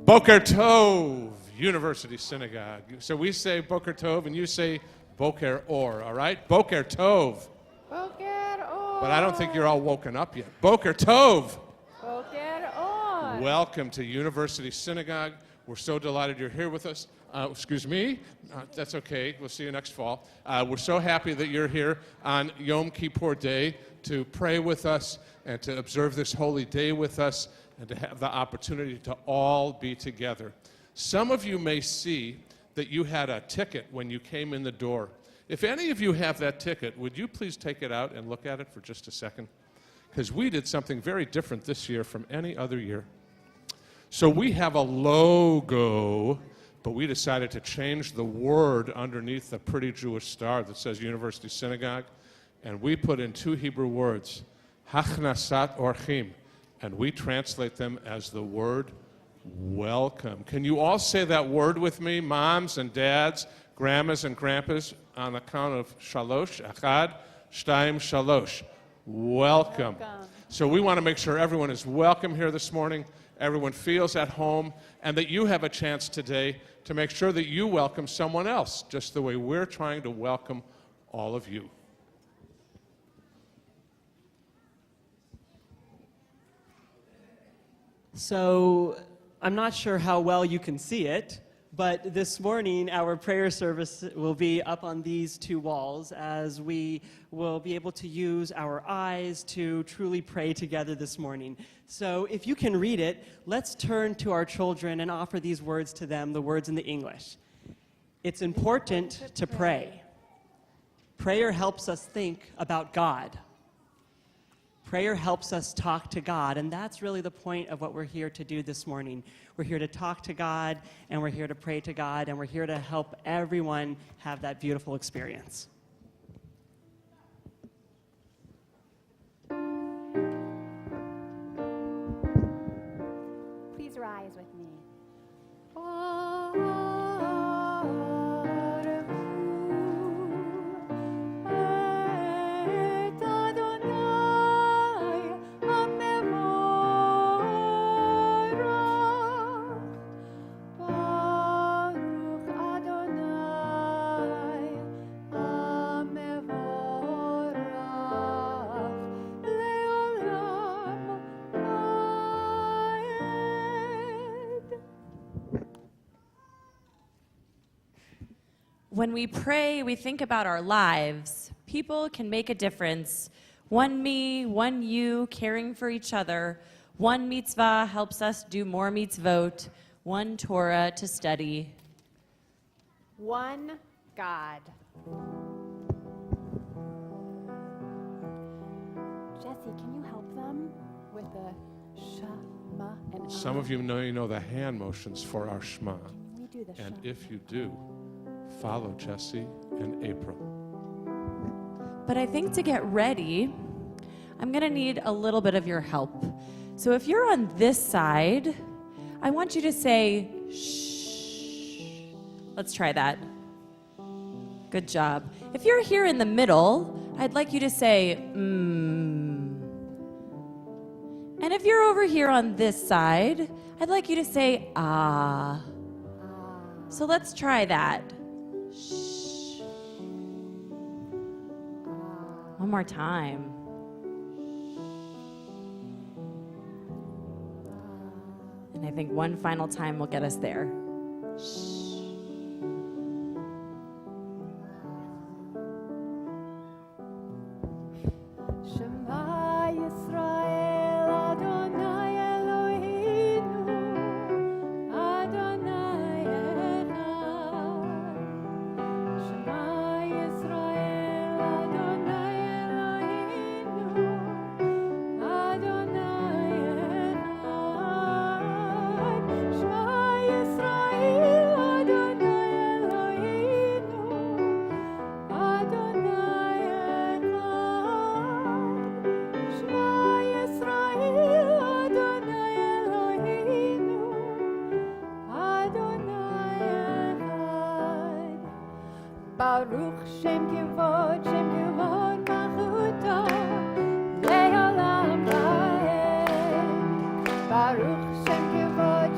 Boker Tov, University Synagogue. So we say Boker Tov and you say Boker Or, all right? Boker Tov. Boker Or. But I don't think you're all woken up yet. Boker Tov. Boker Or. Welcome to University Synagogue. We're so delighted you're here with us. Excuse me. That's okay. We'll see you next fall. We're so happy that you're here on Yom Kippur Day to pray with us and to observe this holy day with us and to have the opportunity to all be together. Some of you may see that you had a ticket when you came in the door. If any of you have that ticket, would you please take it out and look at it for just a second? Because we did something very different this year from any other year. So we have a logo, but we decided to change the word underneath the pretty Jewish star that says University Synagogue, and we put in two Hebrew words, Hachnasat Orchim, and we translate them as the word welcome. Can you all say that word with me, moms and dads, grandmas and grandpas, on the count of shalosh, achad, shtaim, shalosh. Welcome. So we want to make sure everyone is welcome here this morning, everyone feels at home, and that you have a chance today to make sure that you welcome someone else, just the way we're trying to welcome all of you. So I'm not sure how well you can see it, but this morning our prayer service will be up on these two walls as we will be able to use our eyes to truly pray together this morning. So if you can read it, let's turn to our children and offer these words to them, the words in the English. It's important to pray. Prayer helps us think about God. Prayer helps us talk to God, and that's really the point of what we're here to do this morning. We're here to talk to God, and we're here to pray to God, and we're here to help everyone have that beautiful experience. Please rise with me. When we pray, we think about our lives. People can make a difference. One me, one you, caring for each other. One mitzvah helps us do more mitzvot. One Torah to study. One God. Jesse, can you help them with the Shema and Some of you know the hand motions for our Shema. Can we do the And Shema? if you do, follow Jesse and April. But I think to get ready, I'm going to need a little bit of your help. So if you're on this side, I want you to say, shh. Let's try that. Good job. If you're here in the middle, I'd like you to say, And if you're over here on this side, I'd like you to say, ah. So let's try that. Shh. One more time. And I think one final time will get us there. Shh. Shema Yisrael Adonai Eloheinu Adonai Echad. Shema Yisrael Adonai Eloheinu Adonai Echad. Shema Yisrael Adonai Eloheinu Adonai Echad. Shema Yisrael Adonai Eloheinu Adonai Echad. Baruch Shem Kivod Malchuto Le'olam Va'ed. Baruch Shem Kivod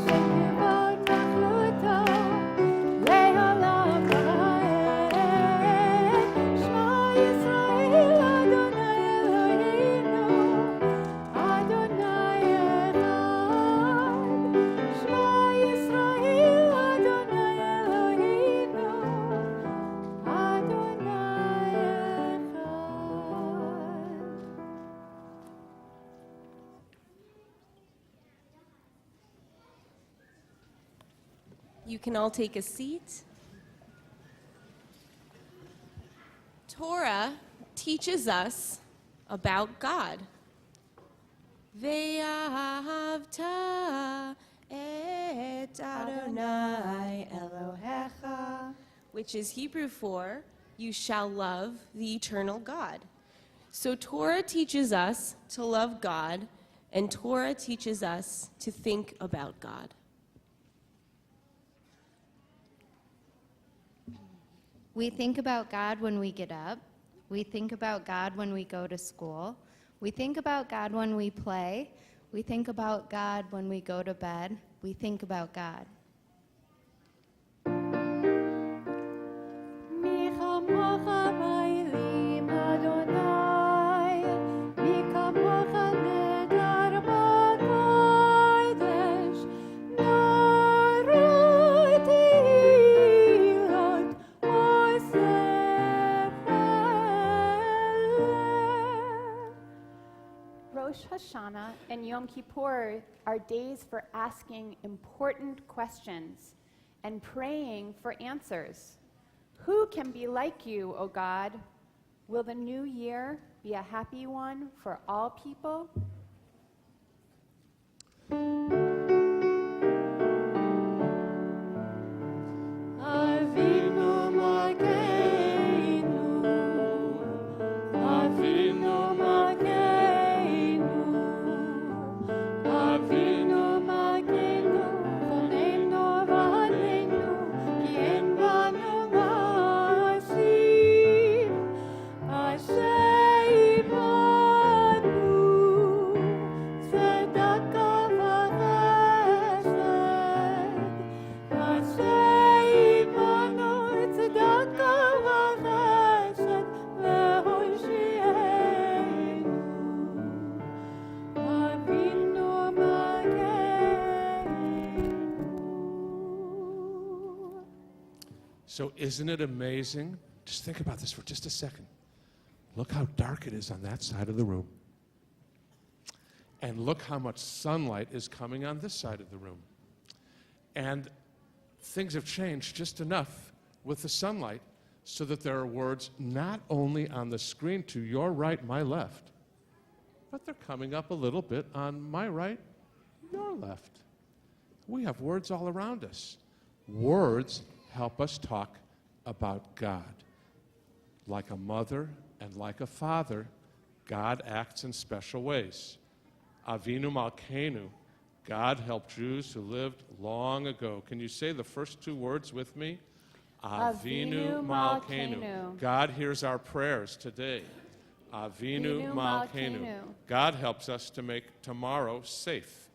can all take a seat. Torah teaches us about God. Ve'ahavta et Adonai Elohecha, which is Hebrew for, you shall love the eternal God. So Torah teaches us to love God, and Torah teaches us to think about God. We think about God when we get up. We think about God when we go to school. We think about God when we play. We think about God when we go to bed. We think about God. Rosh Hashanah and Yom Kippur are days for asking important questions and praying for answers. Who can be like you, O God? Will the new year be a happy one for all people? So isn't it amazing? Just think about this for just a second. Look how dark it is on that side of the room. And look how much sunlight is coming on this side of the room. And things have changed just enough with the sunlight so that there are words not only on the screen to your right, my left, but they're coming up a little bit on my right, your left. We have words all around us. Words help us talk about God. Like a mother and like a father, God acts in special ways. Avinu Malkeinu, God helped Jews who lived long ago. Can you say the first two words with me? Avinu Malkeinu. God hears our prayers today. Avinu Malkeinu. God helps us to make tomorrow safe.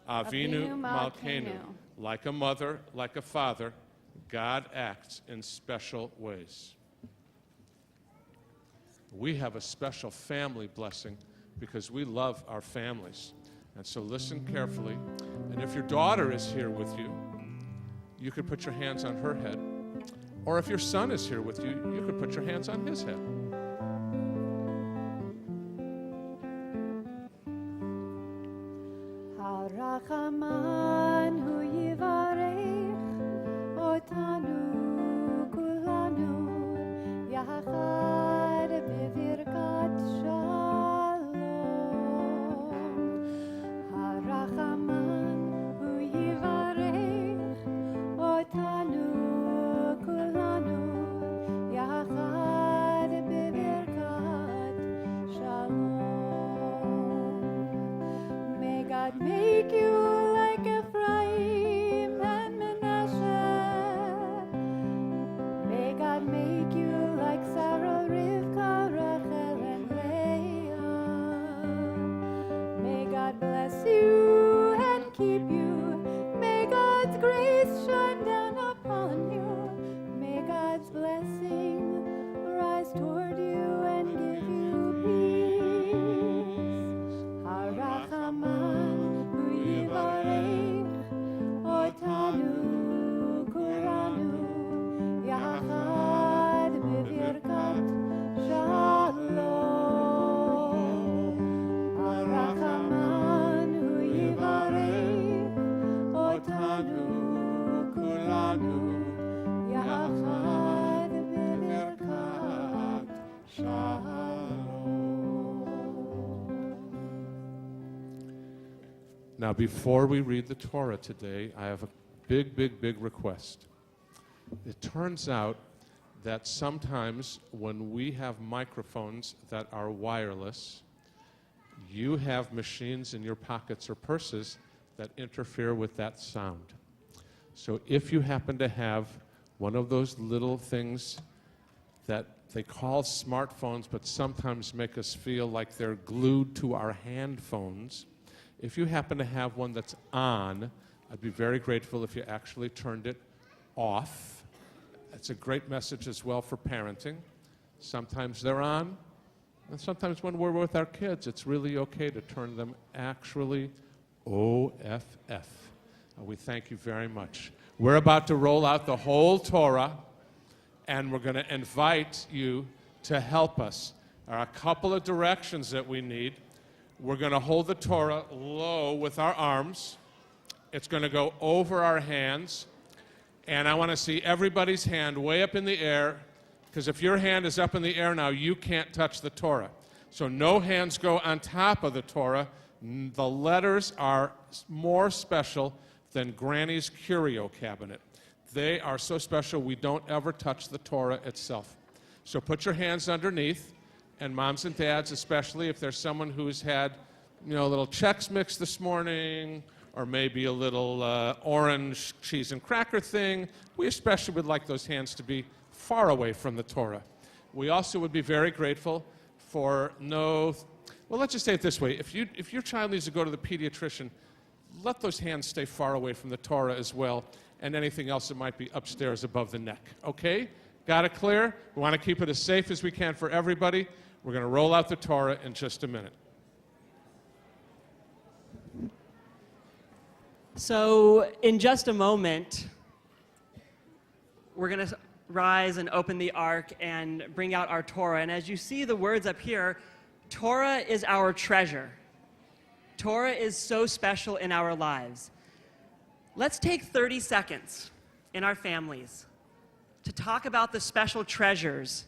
Avinu Malkeinu. Like a mother, like a father, God acts in special ways. We have a special family blessing because we love our families. And so listen carefully. And if your daughter is here with you, you could put your hands on her head. Or if your son is here with you, you could put your hands on his head. Harachaman hu yivarech otanu kulanu yachad b'virkat shalom. Harachaman hu yivarech otanu kulanu yachad b'virkat יחד בברכת שלום. Now, before we read the Torah today, I have a big request. It turns out that sometimes when we have microphones that are wireless, you have machines in your pockets or purses that interfere with that sound. So if you happen to have one of those little things that they call smartphones but sometimes make us feel like they're glued to our hand phones, if you happen to have one that's on, I'd be very grateful if you actually turned it off. It's a great message as well for parenting. Sometimes they're on, and sometimes when we're with our kids, it's really okay to turn them actually OFF. We thank you very much. We're about to roll out the whole Torah, and we're going to invite you to help us. There are a couple of directions that we need. We're going to hold the Torah low with our arms. It's going to go over our hands. And I want to see everybody's hand way up in the air, because if your hand is up in the air now, you can't touch the Torah. So no hands go on top of the Torah. The letters are more special than Granny's curio cabinet. They are so special we don't ever touch the Torah itself. So put your hands underneath, and moms and dads, especially if there's someone who's had, a little Chex Mix this morning, or maybe a little orange cheese and cracker thing, we especially would like those hands to be far away from the Torah. We also would be very grateful for let's just say it this way. If your child needs to go to the pediatrician, let those hands stay far away from the Torah as well, and anything else that might be upstairs above the neck. Okay? Got it clear? We want to keep it as safe as we can for everybody. We're going to roll out the Torah in just a minute. So in just a moment, we're going to rise and open the ark and bring out our Torah. And as you see the words up here, Torah is our treasure. Torah is so special in our lives. Let's take 30 seconds in our families to talk about the special treasures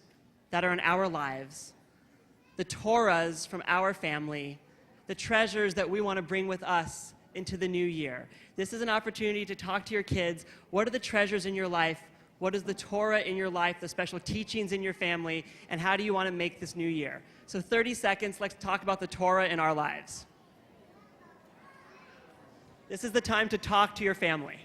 that are in our lives, the Torahs from our family, the treasures that we want to bring with us into the new year. This is an opportunity to talk to your kids. What are the treasures in your life? What is the Torah in your life, the special teachings in your family, and how do you want to make this new year? So 30 seconds, let's talk about the Torah in our lives. This is the time to talk to your family.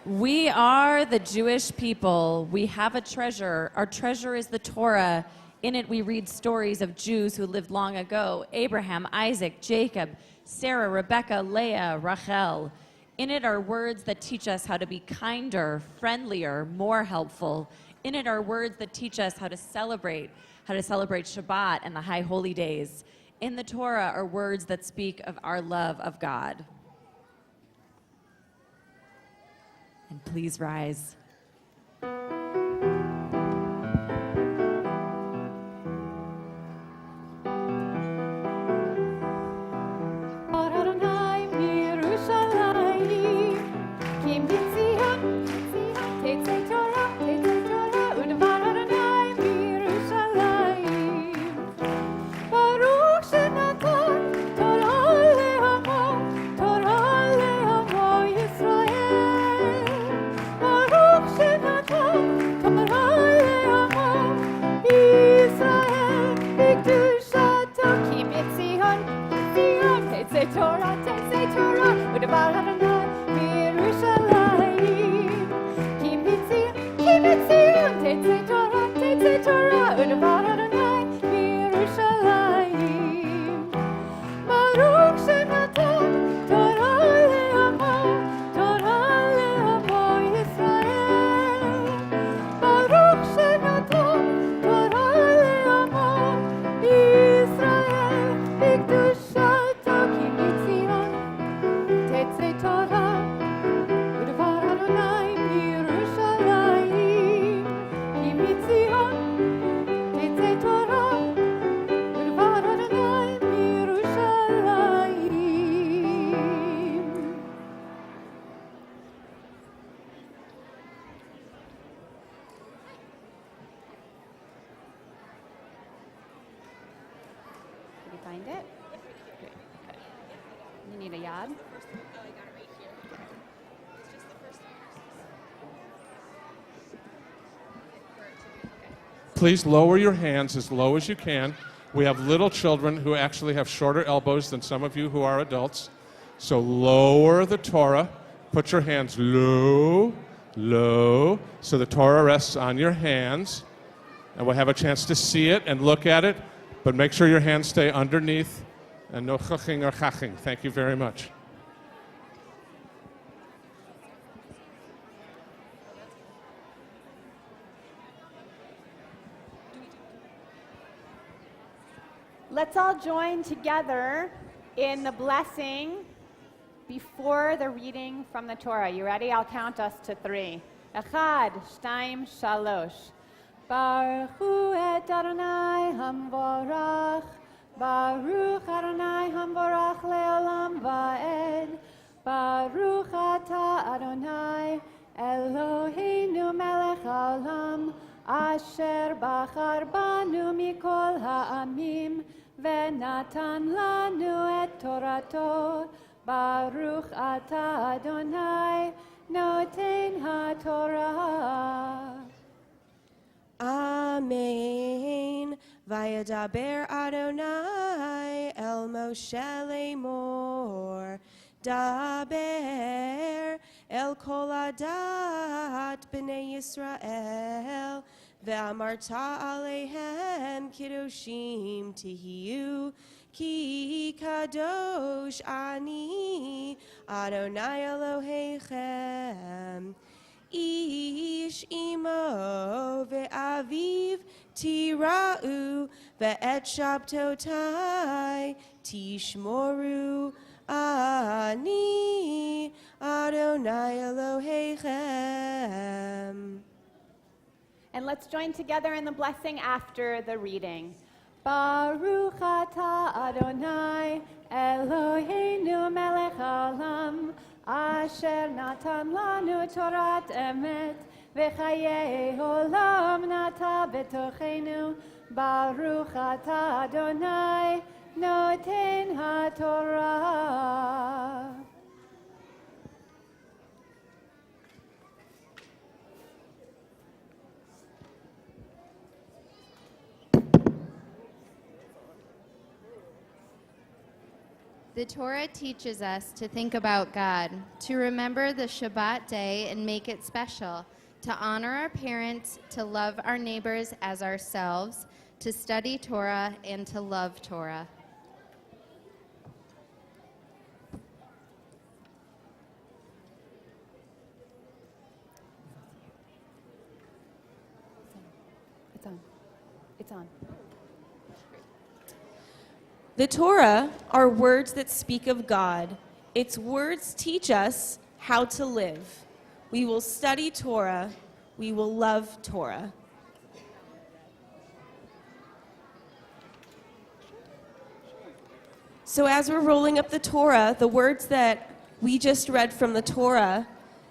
We are the Jewish people. We have a treasure. Our treasure is the Torah. In it, we read stories of Jews who lived long ago: Abraham, Isaac, Jacob, Sarah, Rebecca, Leah, Rachel. In it are words that teach us how to be kinder, friendlier, more helpful. In it are words that teach us how to celebrate Shabbat and the high holy days. In the Torah are words that speak of our love of God. And please rise. Ki mitzion, Zion, Tetzei Torah, U'devar Adonai b'Yerushalayim. Ki mitzion, Tetzei Torah, U'devar Adonai b'Yerushalayim. Baruch Shenatan Torah le'amo Yisrael. Baruch Shenatan Torah le'amo Yisrael. B'kedushato ki mitzion tetzei Torah u'devar Adonai b'Yerushalayim. Ki mitzion tetzei Torah u'devar Adonai b'Yerushalayim. Did you find it? Good. You need a yad? Please lower your hands as low as you can. We have little children who actually have shorter elbows than some of you who are adults. So lower the Torah. Put your hands low, low, so the Torah rests on your hands. And we'll have a chance to see it and look at it, but make sure your hands stay underneath and no chuching or chaching. Thank you very much. Let's all join together in the blessing before the reading from the Torah. You ready? I'll count us to 3. Echad, shtayim, shalosh. Baruch hu et Adonai hamvorach. Baruch Adonai hamvorach leolam va'ed. Baruch ata Adonai Eloheinu melech haolam. Asher bachar banu mikol ha'amim. Venatan lanu et Torato. Baruch ata Adonai noten ha'Torah. Amen. Vayadaber Adonai el Moshe lemor. Daber el kol adat b'nei Yisrael. Ve'amarta alehem kiddushim tihiyu. Ki kadosh ani Adonai Elohechem. Ish imo ve'aviv tira'u ve'et shabtotai tishmoru ani Adonai Elohechem. And let's join together in the blessing after the reading. Baruch ata Adonai Eloheinu melech haolam. Asher natan lanu Torat emet v'chayei olam nata betochenu. Baruch ata Adonai noten ha'Torah. The Torah teaches us to think about God, to remember the Shabbat day and make it special, to honor our parents, to love our neighbors as ourselves, to study Torah, and to love Torah. It's on. The Torah are words that speak of God. Its words teach us how to live. We will study Torah. We will love Torah. So as we're rolling up the Torah, the words that we just read from the Torah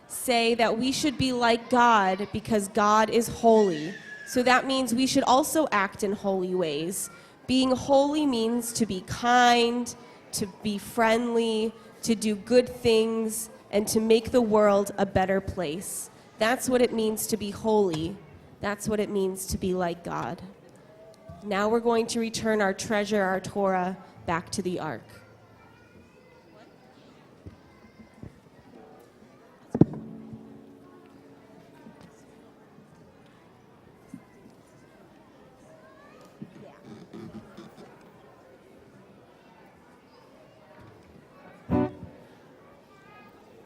say that we should be like God because God is holy. So that means we should also act in holy ways. Being holy means to be kind, to be friendly, to do good things, and to make the world a better place. That's what it means to be holy. That's what it means to be like God. Now we're going to return our treasure, our Torah, back to the ark.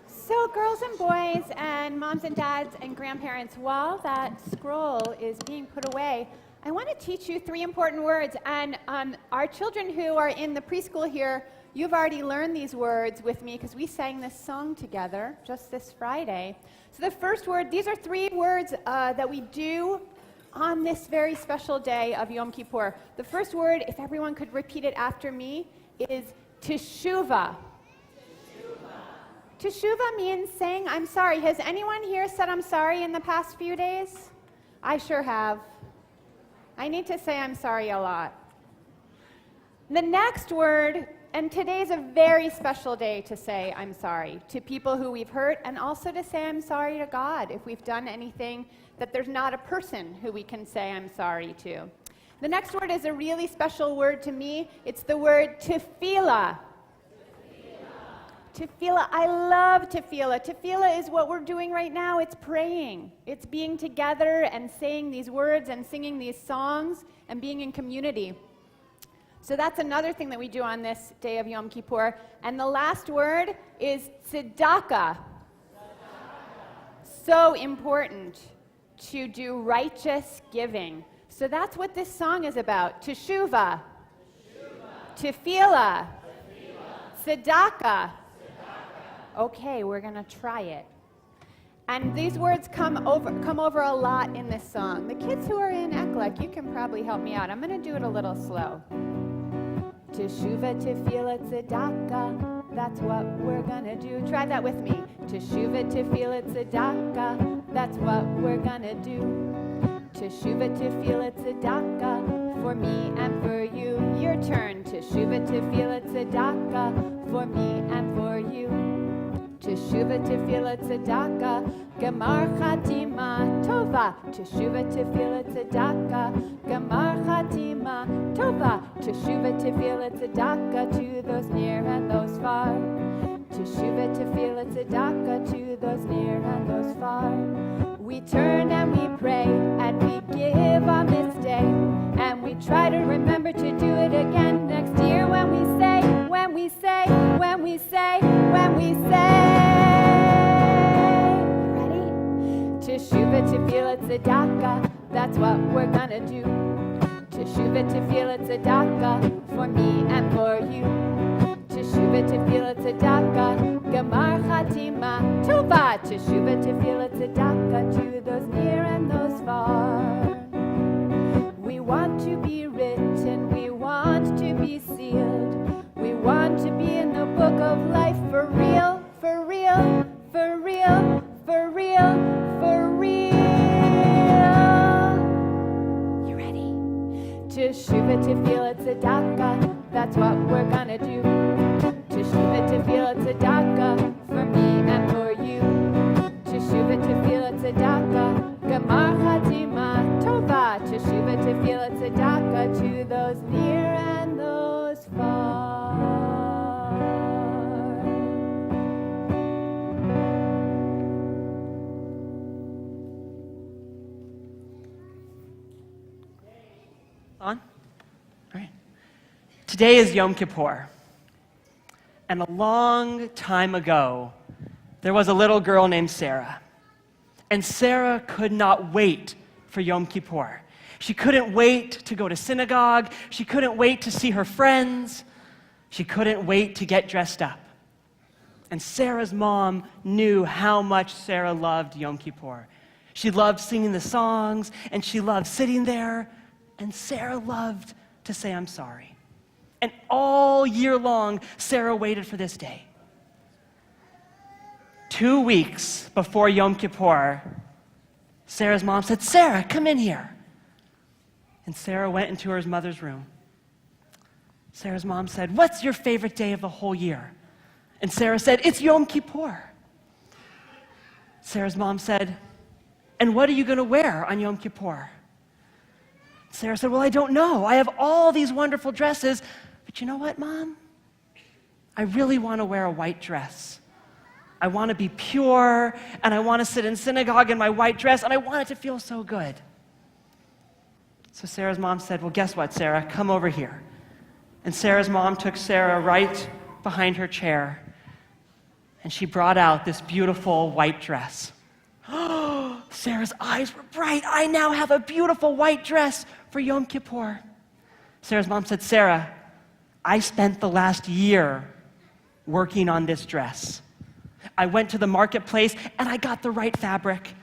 So, girls and boys, and moms and dads and grandparents, while that scroll is being put away, I want to teach you 3 important words. And our children who are in the preschool here, you've already learned these words with me because we sang this song together just this Friday. So, the first word, these are 3 words that we do on this very special day of Yom Kippur. The first word, if everyone could repeat it after me, is teshuvah. Teshuvah means saying, I'm sorry. Has anyone here said I'm sorry in the past few days? I sure have. I need to say I'm sorry a lot. The next word, and today's a very special day to say I'm sorry to people who we've hurt, and also to say I'm sorry to God if we've done anything that there's not a person who we can say I'm sorry to. The next word is a really special word to me. It's the word tefillah. Tefillah, I love tefillah. Tefillah is what we're doing right now. It's praying. It's being together and saying these words and singing these songs and being in community. So that's another thing that we do on this day of Yom Kippur. And the last word is tzedakah. So important to do righteous giving. So that's what this song is about. Teshuvah, tefillah, tzedakah. Okay, we're going to try it. And these words come over a lot in this song. The kids who are in Eklek, you can probably help me out. I'm going to do it a little slow. Teshuvah, tefillah, tzedakah. That's what we're going to do. Try that with me. Teshuvah, tefillah, tzedakah. That's what we're going to do. Teshuvah, tefillah, tzedakah. For me and for you. Your turn. Teshuvah, tefillah, tzedakah. For me and for you. Teshuvah, tefillah, tzedakah, gemar chatima tova. Teshuvah, tefillah, tzedakah, gemar chatima tova. Teshuvah, tefillah, tzedakah, to those near and those far. Teshuvah, tefillah, tzedakah, to those near and those far. We turn and we pray and we give on this day, and we try to remember to do it again next year when we say, when we say, when we say, when we say. Ready? Teshuvah, tefillah, tzedakah, that's what we're gonna do. Teshuvah, tefillah, tzedakah, for me and for you. Teshuvah, tefillah, tzedakah, gemar chatima tova. Teshuvah, tefillah, tzedakah, to those near and those far. We want to be written, we want to be sealed. We want to be in the book of life for real, for real, for real, for real, for real. You ready? Teshuvah, tefillah, tzedakah, that's what we're gonna do. Teshuvah, tefillah, tzedakah, for me and for you. Teshuvah, tefillah, tzedakah, gemar chatima tova. Teshuvah, tefillah, tzedakah, to those near and those far. On? All right. Today is Yom Kippur. And a long time ago, there was a little girl named Sarah. And Sarah could not wait for Yom Kippur. She couldn't wait to go to synagogue. She couldn't wait to see her friends. She couldn't wait to get dressed up. And Sarah's mom knew how much Sarah loved Yom Kippur. She loved singing the songs, and she loved sitting there, and Sarah loved to say, I'm sorry. And all year long, Sarah waited for this day. 2 weeks before Yom Kippur, Sarah's mom said, Sarah, come in here. And Sarah went into her mother's room. Sarah's mom said, what's your favorite day of the whole year? And Sarah said, it's Yom Kippur. Sarah's mom said, and what are you going to wear on Yom Kippur? Sarah said, well, I don't know. I have all these wonderful dresses, but you know what, Mom? I really want to wear a white dress. I want to be pure, and I want to sit in synagogue in my white dress, and I want it to feel so good. So Sarah's mom said, well, guess what, Sarah? Come over here. And Sarah's mom took Sarah right behind her chair, and she brought out this beautiful white dress. Oh, Sarah's eyes were bright. I now have a beautiful white dress for Yom Kippur. Sarah's mom said, Sarah, I spent the last year working on this dress. I went to the marketplace and I got the right fabric.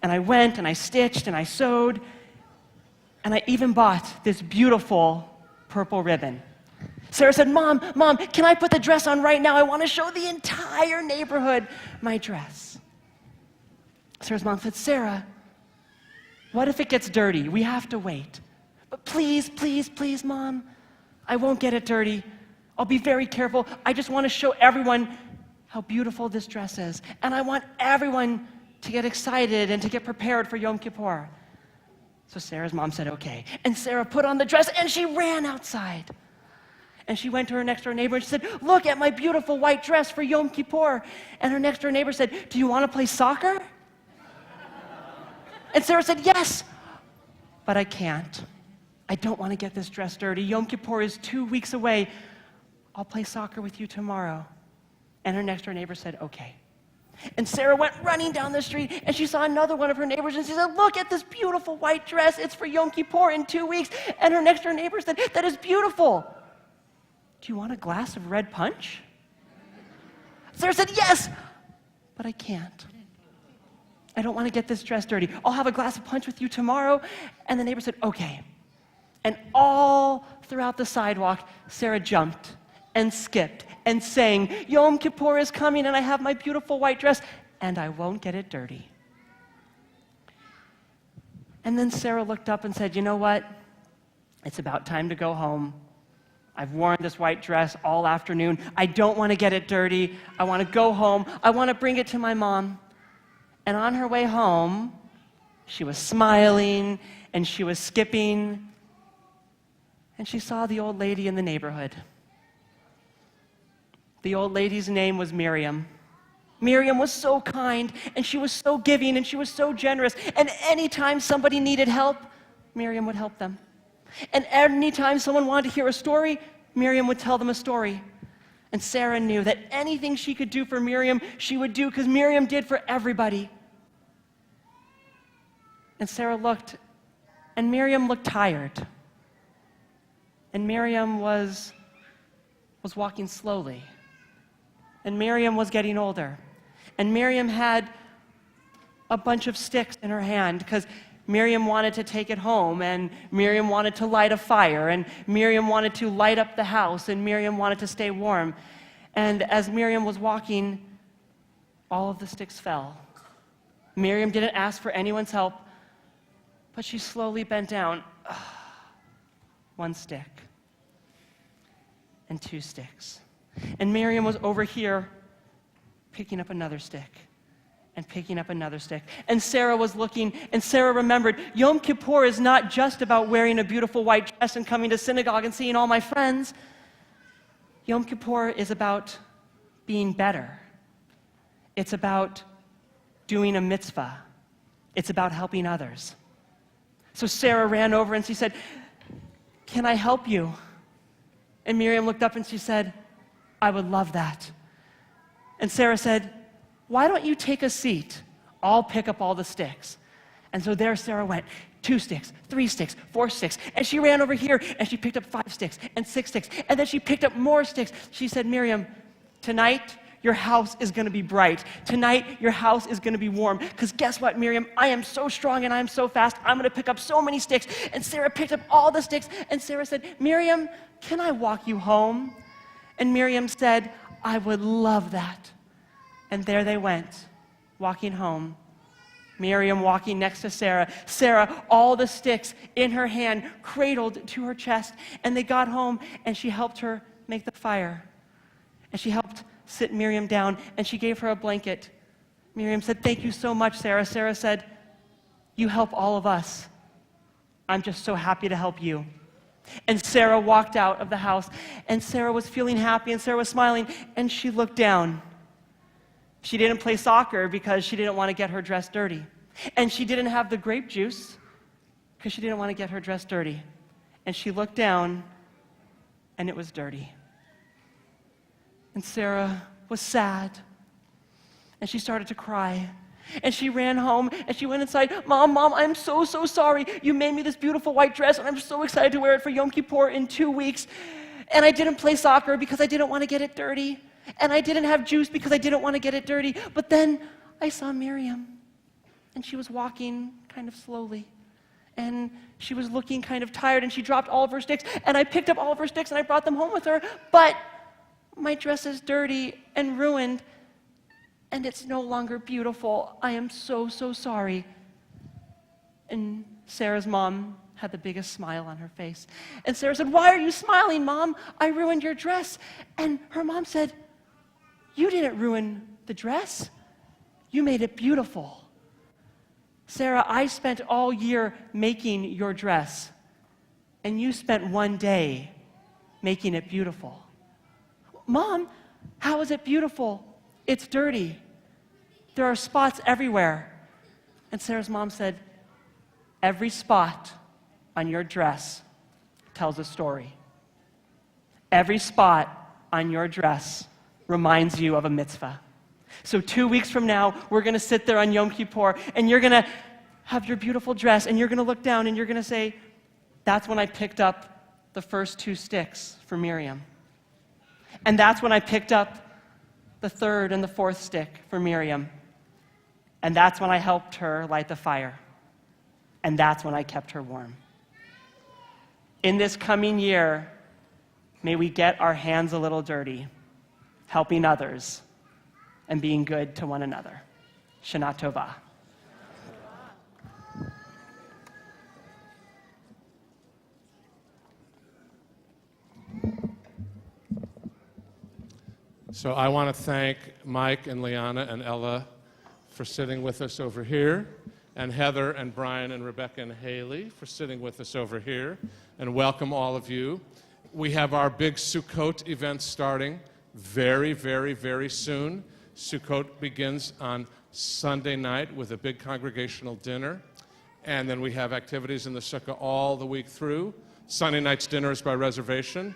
And I went and I stitched and I sewed. And I even bought this beautiful purple ribbon. Sarah said, Mom, can I put the dress on right now? I want to show the entire neighborhood my dress. Sarah's mom said, Sarah, what if it gets dirty? We have to wait. But please, please, please, Mom, I won't get it dirty. I'll be very careful. I just want to show everyone how beautiful this dress is. And I want everyone to get excited and to get prepared for Yom Kippur. So Sarah's mom said, okay. And Sarah put on the dress and she ran outside. And she went to her next door neighbor and she said, look at my beautiful white dress for Yom Kippur. And her next door neighbor said, do you want to play soccer? And Sarah said, yes, but I can't. I don't want to get this dress dirty. Yom Kippur is 2 weeks away. I'll play soccer with you tomorrow. And her next door neighbor said, okay. And Sarah went running down the street and she saw another one of her neighbors and she said, look at this beautiful white dress. It's for Yom Kippur in 2 weeks. And her next door neighbor said, that is beautiful. Do you want a glass of red punch? Sarah said, yes, but I can't. I don't want to get this dress dirty. I'll have a glass of punch with you tomorrow. And the neighbor said, okay. And all throughout the sidewalk, Sarah jumped and skipped and sang, Yom Kippur is coming and I have my beautiful white dress and I won't get it dirty. And then Sarah looked up and said, you know what? It's about time to go home. I've worn this white dress all afternoon. I don't want to get it dirty. I want to go home. I want to bring it to my mom. And on her way home, she was smiling and she was skipping. And she saw the old lady in the neighborhood. The old lady's name was Miriam. Miriam was so kind, and she was so giving, and she was so generous. And anytime somebody needed help, Miriam would help them. And anytime someone wanted to hear a story, Miriam would tell them a story. And Sarah knew that anything she could do for Miriam, she would do, because Miriam did for everybody. And Sarah looked, and Miriam looked tired. And Miriam was walking slowly. And Miriam was getting older. And Miriam had a bunch of sticks in her hand because Miriam wanted to take it home, and Miriam wanted to light a fire, and Miriam wanted to light up the house, and Miriam wanted to stay warm. And as Miriam was walking, all of the sticks fell. Miriam didn't ask for anyone's help, but she slowly bent down. 1 stick. And 2 sticks. And Miriam was over here picking up another stick and picking up another stick. And Sarah was looking, and Sarah remembered, Yom Kippur is not just about wearing a beautiful white dress and coming to synagogue and seeing all my friends. Yom Kippur is about being better. It's about doing a mitzvah. It's about helping others. So Sarah ran over and she said, can I help you? And Miriam looked up and she said, I would love that. And Sarah said, why don't you take a seat? I'll pick up all the sticks. And so there Sarah went, 2 sticks, 3 sticks, 4 sticks. And she ran over here and she picked up 5 sticks and 6 sticks. And then she picked up more sticks. She said, Miriam, tonight your house is going to be bright. Tonight your house is going to be warm. Because guess what, Miriam? I am so strong and I'm so fast. I'm going to pick up so many sticks. And Sarah picked up all the sticks. And Sarah said, Miriam, can I walk you home? And Miriam said, I would love that. And there they went, walking home. Miriam walking next to Sarah. Sarah, all the sticks in her hand, cradled to her chest. And they got home, and she helped her make the fire. And she helped sit Miriam down, and she gave her a blanket. Miriam said, thank you so much, Sarah. Sarah said, you help all of us. I'm just so happy to help you. And Sarah walked out of the house, and Sarah was feeling happy, and Sarah was smiling, and she looked down. She didn't play soccer because she didn't want to get her dress dirty. And she didn't have the grape juice because she didn't want to get her dress dirty. And she looked down, and it was dirty. And Sarah was sad, and she started to cry. And she ran home, and she went inside. Mom, I'm so sorry. You made me this beautiful white dress, and I'm so excited to wear it for Yom Kippur in 2 weeks. And I didn't play soccer because I didn't want to get it dirty. And I didn't have juice because I didn't want to get it dirty. But then I saw Miriam, and she was walking kind of slowly. And she was looking kind of tired, and she dropped all of her sticks. And I picked up all of her sticks, and I brought them home with her. But my dress is dirty and ruined, and it's no longer beautiful. I am so sorry. And Sarah's mom had the biggest smile on her face. And Sarah said, "Why are you smiling, Mom? I ruined your dress." And her mom said, "You didn't ruin the dress. You made it beautiful. Sarah, I spent all year making your dress, and you spent one day making it beautiful." "Mom, how is it beautiful? It's dirty. There are spots everywhere." And Sarah's mom said, "Every spot on your dress tells a story. Every spot on your dress reminds you of a mitzvah. So 2 weeks from now, we're going to sit there on Yom Kippur, and you're going to have your beautiful dress, and you're going to look down, and you're going to say, 'That's when I picked up the first 2 sticks for Miriam. And that's when I picked up the 3rd and the 4th stick for Miriam. And that's when I helped her light the fire. And that's when I kept her warm.' In this coming year, may we get our hands a little dirty, helping others and being good to one another. Shana Tova." So I want to thank Mike and Liana and Ella for sitting with us over here, and Heather and Brian and Rebecca and Haley for sitting with us over here, and welcome all of you. We have our big Sukkot event starting very soon. Sukkot begins on Sunday night with a big congregational dinner, and then we have activities in the sukkah all the week through. Sunday night's dinner is by reservation.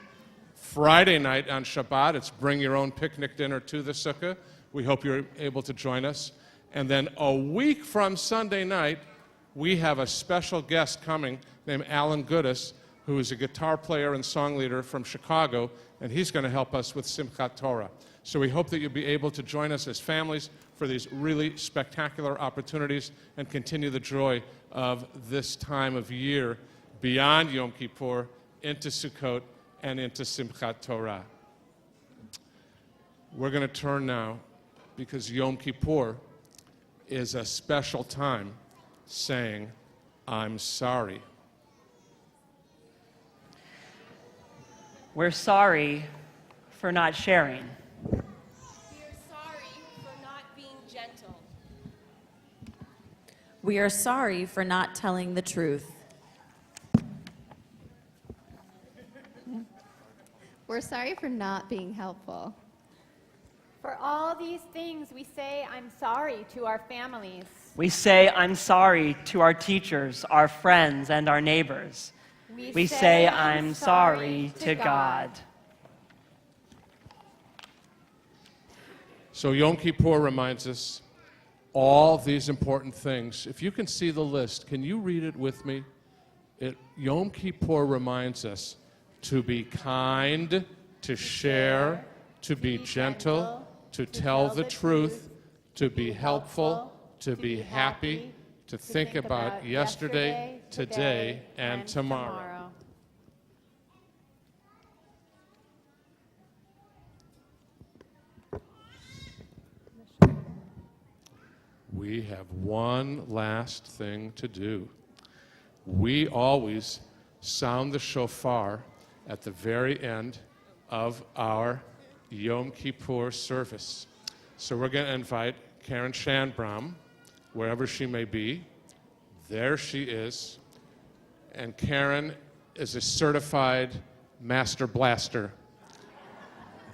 Friday night on Shabbat, it's bring your own picnic dinner to the sukkah. We hope you're able to join us. And then a week from Sunday night, we have a special guest coming named Alan Goodis, who is a guitar player and song leader from Chicago, and he's going to help us with Simchat Torah. So we hope that you'll be able to join us as families for these really spectacular opportunities and continue the joy of this time of year beyond Yom Kippur into Sukkot and into Simchat Torah. We're going to turn now, because Yom Kippur is a special time, saying, "I'm sorry." We're sorry for not sharing. We are sorry for not being gentle. We are sorry for not telling the truth. We're sorry for not being helpful. For all these things, we say, "I'm sorry" to our families. We say, "I'm sorry" to our teachers, our friends, and our neighbors. We say, "I'm sorry" to God. So Yom Kippur reminds us all these important things. If you can see the list, can you read it with me? Yom Kippur reminds us to be kind, to share, to be gentle, to tell the truth, to be helpful, to be happy, to think about yesterday, today, and tomorrow. We have one last thing to do. We always sound the shofar at the very end of our Yom Kippur service. So we're going to invite Karen Shanbrom, wherever she may be. There she is. and Karen is a certified master blaster.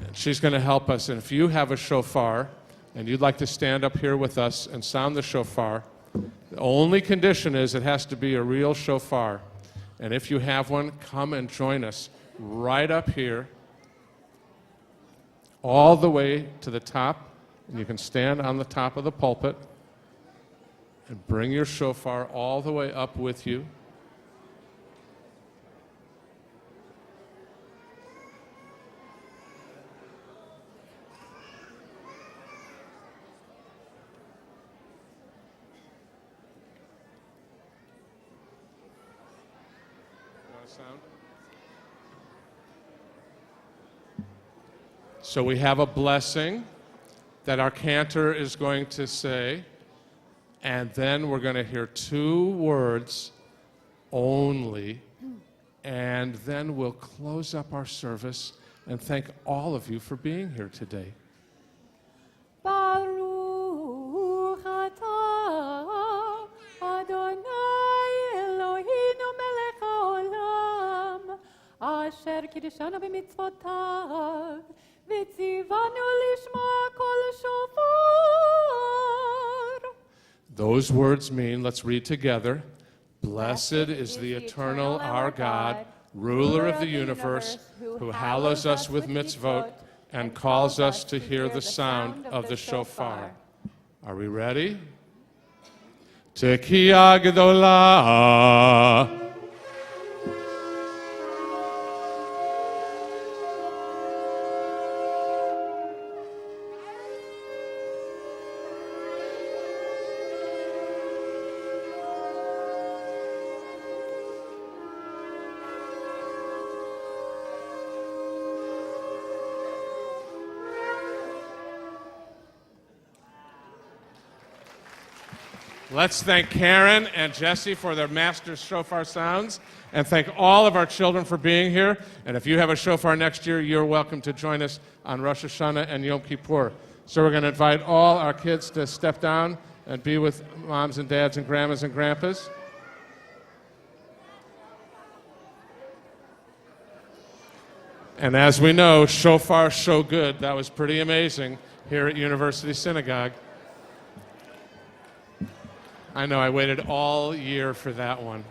And she's going to help us. And if you have a shofar and you'd like to stand up here with us and sound the shofar, the only condition is it has to be a real shofar. And if you have one, come and join us right up here, all the way to the top. And you can stand on the top of the pulpit and bring your shofar all the way up with you. Sound. So we have a blessing that our cantor is going to say, and then we're going to hear 2 words only, and then we'll close up our service and thank all of you for being here today. Baruch atah Adonai Eloheinu melech haolam asher kiddushanu b'mitzvotav v'tzivanu lishma kol shofar. Those words mean, let's read together, blessed is the eternal our God, ruler of the universe, who hallows us with mitzvot and calls us to hear the sound of the shofar. Are we ready? Tekiah Gedolah. Let's thank Karen and Jesse for their master shofar sounds, and thank all of our children for being here. And if you have a shofar next year, you're welcome to join us on Rosh Hashanah and Yom Kippur. So we're going to invite all our kids to step down and be with moms and dads and grandmas and grandpas. And as we know, shofar so good. That was pretty amazing here at University Synagogue. I know, I waited all year for that one.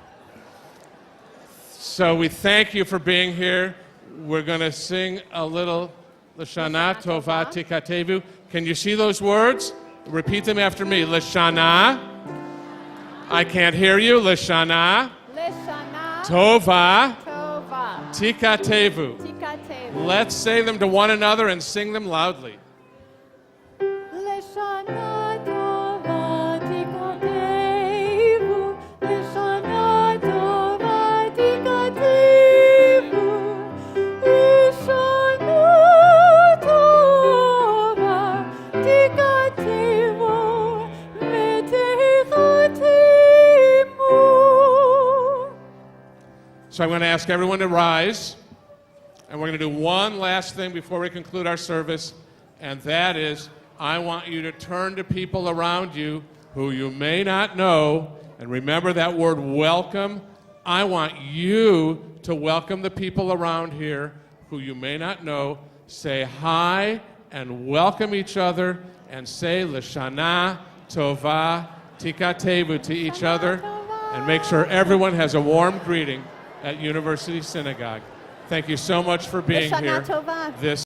So we thank you for being here. We're going to sing a little L'Shana Tova Tikatevu. Can you see those words? Repeat them after me. L'Shana. I can't hear you. L'Shana. L'Shana Tova Tova Tikatevu. Tikatevu. Let's say them to one another and sing them loudly. L'Shana Tova Tikatevu. L'Shana Tova Tikatevu. L'Shana Tova Tikatevu. V'techatemu. So I'm going to ask everyone to rise. And we're going to do one last thing before we conclude our service, and that is I want you to turn to people around you who you may not know, and remember that word welcome. I want you to welcome the people around here who you may not know. Say hi and welcome each other, and say L'Shana Tova Tikatevu to each other, and make sure everyone has a warm greeting at University Synagogue. Thank you so much for being L'Shana here Tova. this